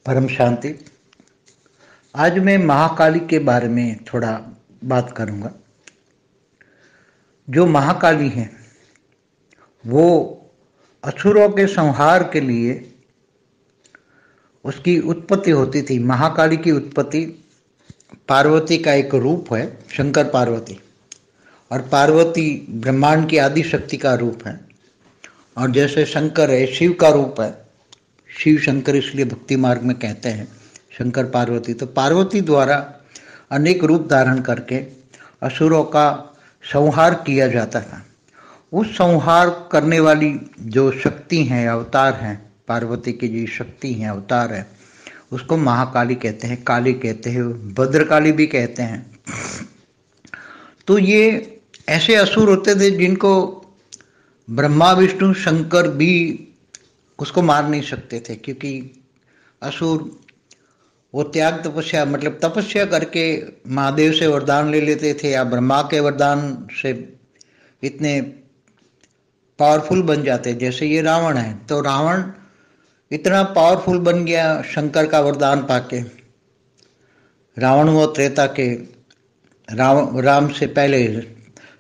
परम शांति। आज मैं महाकाली के बारे में थोड़ा बात करूंगा। जो महाकाली है वो असुरों के संहार के लिए उसकी उत्पत्ति होती थी। महाकाली की उत्पत्ति पार्वती का एक रूप है, शंकर पार्वती, और पार्वती ब्रह्मांड की आदि शक्ति का रूप है। और जैसे शंकर है शिव का रूप है, शिव शंकर इसलिए भक्ति मार्ग में कहते हैं शंकर पार्वती। तो पार्वती द्वारा अनेक रूप धारण करके असुरों का संहार किया जाता था। उस संहार करने वाली जो शक्ति हैं, अवतार हैं, पार्वती की जो शक्ति हैं, अवतार है, उसको महाकाली कहते हैं, काली कहते हैं, भद्रकाली भी कहते हैं। तो ये ऐसे असुर होते थे जिनको ब्रह्मा विष्णु शंकर भी उसको मार नहीं सकते थे, क्योंकि असुर वो त्याग तपस्या मतलब तपस्या करके महादेव से वरदान ले लेते थे या ब्रह्मा के वरदान से इतने पावरफुल बन जाते। जैसे ये रावण है, तो रावण इतना पावरफुल बन गया शंकर का वरदान पाके। रावण वो त्रेता के राम से पहले।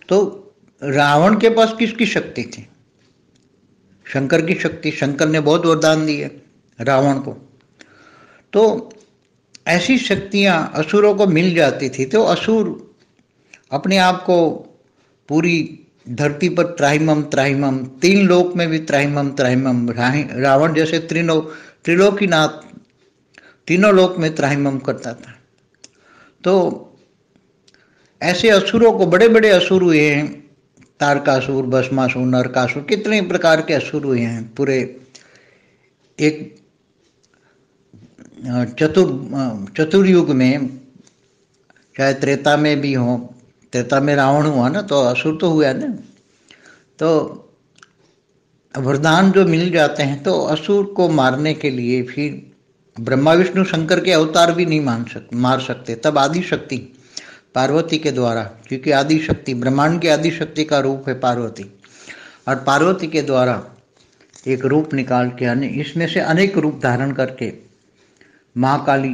तो रावण के पास किसकी शक्ति थी? शंकर की शक्ति। शंकर ने बहुत वरदान दिए रावण को। तो ऐसी शक्तियां असुरों को मिल जाती थी। तो असुर अपने आप को पूरी धरती पर त्राहिमम त्राहिमम, तीन लोक में भी त्राहिमम त्राहिमम, रावण जैसे त्रिलोकीनाथ तीनों लोक में त्राहिमम करता था। तो ऐसे असुरों को, बड़े बड़े असुर हुए हैं, तारकासुर, भस्मासुर, नरकासुर, कितने प्रकार के असुर हुए हैं। पूरे एक चतुर्युग में, चाहे त्रेता में भी हो, त्रेता में रावण हुआ ना, तो असुर तो हुआ ना। तो वरदान जो मिल जाते हैं, तो असुर को मारने के लिए फिर ब्रह्मा विष्णु शंकर के अवतार भी नहीं मार सकते। तब आदि शक्ति पार्वती के द्वारा, क्योंकि आदि शक्ति ब्रह्मांड की आदि शक्ति का रूप है पार्वती, और पार्वती के द्वारा एक रूप निकाल के इसमें से अनेक रूप धारण करके महाकाली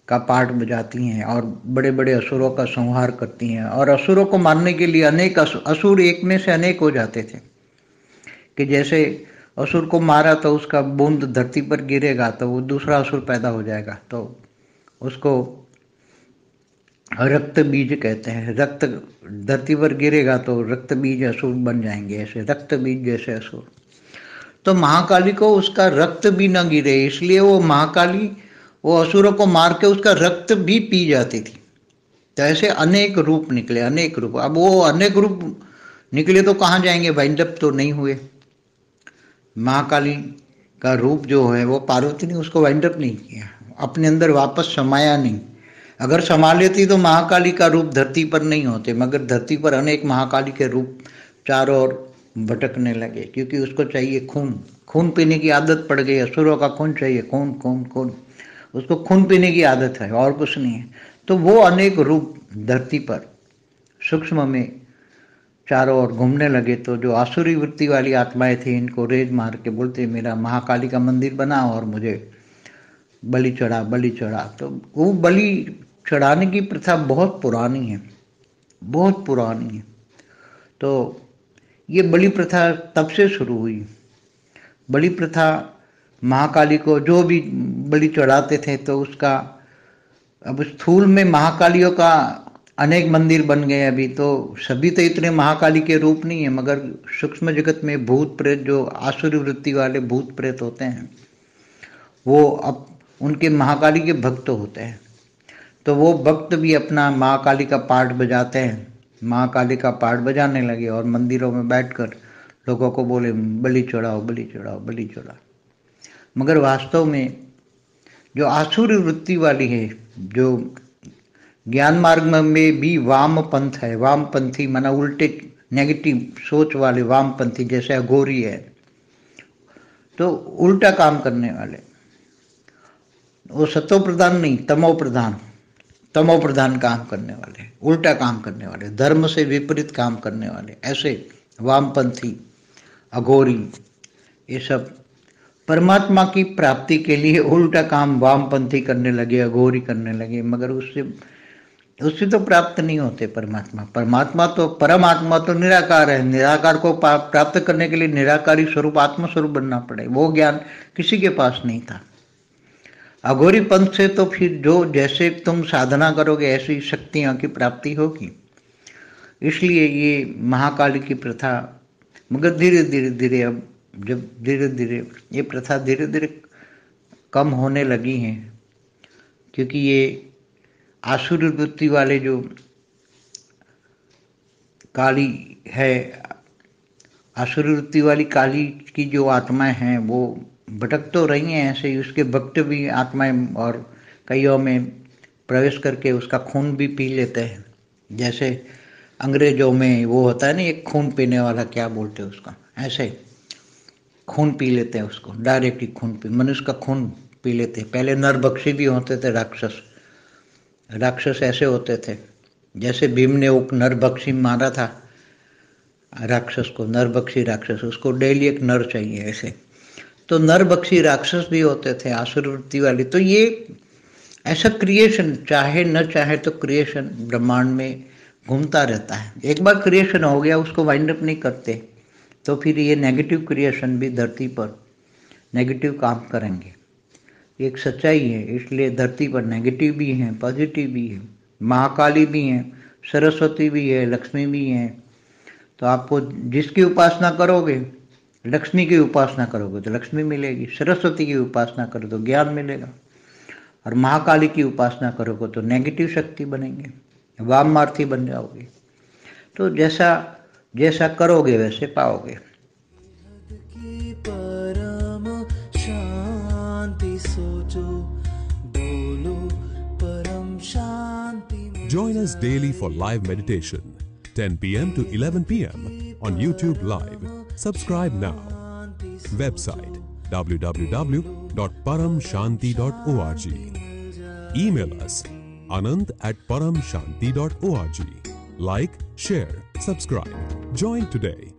का पाठ बजाती हैं और बड़े बड़े असुरों का संहार करती हैं। और असुरों को मारने के लिए अनेक असुर एक में से अनेक हो जाते थे, कि जैसे असुर को मारा तो उसका बूंद धरती पर गिरेगा तो वो दूसरा असुर पैदा हो जाएगा, तो उसको रक्त बीज कहते हैं। रक्त धरती पर गिरेगा तो रक्त बीज असुर बन जाएंगे, ऐसे रक्त बीज जैसे असुर। तो महाकाली को उसका रक्त भी न गिरे, इसलिए वो महाकाली वो असुरों को मार के उसका रक्त भी पी जाती थी। तो ऐसे अनेक रूप निकले, अनेक रूप। अब वो अनेक रूप निकले तो कहाँ जाएंगे? वाइंड तो नहीं हुए। महाकाली का रूप जो है वो पार्वती ने उसको वाइंड अप नहीं किया, अपने अंदर वापस समाया नहीं। अगर समा लेती तो महाकाली का रूप धरती पर नहीं होते, मगर धरती पर अनेक महाकाली के रूप चारों ओर भटकने लगे, क्योंकि उसको चाहिए खून। खून पीने की आदत पड़ गई, असुरों का खून चाहिए, खून खून खून, उसको खून पीने की आदत है और कुछ नहीं है। तो वो अनेक रूप धरती पर सूक्ष्म में चारों ओर घूमने लगे। तो जो आसुरी वृत्ति वाली आत्माएं थी, इनको रेज मार के बोलते मेरा महाकाली का मंदिर बना और मुझे बलि चढ़ा, बलि चढ़ा। तो वो बलि चढ़ाने की प्रथा बहुत पुरानी है, बहुत पुरानी है। तो ये बलि प्रथा तब से शुरू हुई। बलि प्रथा महाकाली को जो भी बलि चढ़ाते थे, तो उसका अब स्थूल में महाकालियों का अनेक मंदिर बन गए। अभी तो सभी तो इतने महाकाली के रूप नहीं है, मगर सूक्ष्म जगत में भूत प्रेत, जो आसुरी वृत्ति वाले भूत प्रेत होते हैं, वो अब उनके महाकाली के भक्त होते हैं। तो वो भक्त भी अपना महाकाली का पाठ बजाते हैं, महाकाली का पाठ बजाने लगे और मंदिरों में बैठकर लोगों को बोले बलि चढ़ाओ, बलि चढ़ाओ, बलि चढ़ाओ। मगर वास्तव में जो आसुरी वृत्ति वाली है, जो ज्ञान मार्ग में भी वाम पंथ है, वामपंथी माना उल्टे नेगेटिव सोच वाले वामपंथी, जैसे अघोरी है, तो उल्टा काम करने वाले, वो सतो प्रधान नहीं, तमो प्रधान, तमो प्रधान काम करने वाले, उल्टा काम करने वाले, धर्म से विपरीत काम करने वाले, ऐसे वामपंथी, अघोरी, ये सब परमात्मा की प्राप्ति के लिए उल्टा काम वामपंथी करने लगे, अघोरी करने लगे, मगर उससे उससे तो प्राप्त नहीं होते परमात्मा। परमात्मा तो निराकार है। निराकार को प्राप्त करने के लिए निराकारी स्वरूप आत्म स्वरूप बनना पड़े, वो ज्ञान किसी के पास नहीं था। अघोरी पंथ से तो फिर जो जैसे तुम साधना करोगे ऐसी शक्तियां की प्राप्ति होगी। इसलिए ये महाकाली की प्रथा, मगर धीरे धीरे धीरे अब जब धीरे धीरे ये प्रथा धीरे धीरे कम होने लगी हैं, क्योंकि ये आसुरी वृत्ति वाले जो काली है, आसुरी वृत्ति वाली काली की जो आत्माएं हैं वो भटक तो रही हैं ऐसे ही, उसके भक्त भी आत्माएं और कईयों में प्रवेश करके उसका खून भी पी लेते हैं। जैसे अंग्रेजों में वो होता है ना, एक खून पीने वाला, क्या बोलते हैं उसका, ऐसे खून पी लेते हैं उसको, डायरेक्ट ही खून पी, मनुष्य का खून पी लेते हैं। पहले नरभक्षी भी होते थे राक्षस, राक्षस ऐसे होते थे। जैसे भीम ने वो नरभक्षी मारा था राक्षस को, नरभक्षी राक्षस, उसको डेली एक नर चाहिए ऐसे, तो नरभक्षी राक्षस भी होते थे आसुर वृत्ति वाली। तो ये ऐसा क्रिएशन, चाहे न चाहे तो क्रिएशन ब्रह्मांड में घूमता रहता है। एक बार क्रिएशन हो गया उसको वाइंड अप नहीं करते, तो फिर ये नेगेटिव क्रिएशन भी धरती पर नेगेटिव काम करेंगे। एक सच्चाई है। इसलिए धरती पर नेगेटिव भी हैं, पॉजिटिव भी है, महाकाली भी हैं, सरस्वती भी है, लक्ष्मी भी है। तो आपको जिसकी उपासना करोगे, लक्ष्मी की उपासना करोगे तो लक्ष्मी मिलेगी, सरस्वती की उपासना करो तो ज्ञान मिलेगा, और महाकाली की उपासना करोगे तो नेगेटिव शक्ति बनेंगे, वामार्थी बन जाओगे। तो जैसा जैसा करोगे वैसे पाओगे। Join us daily for live meditation, 10 p.m. to 11 p.m. on YouTube Live. Subscribe now. Website www.paramshanti.org. Email us anant@paramshanti.org. Like, share, subscribe. Join today.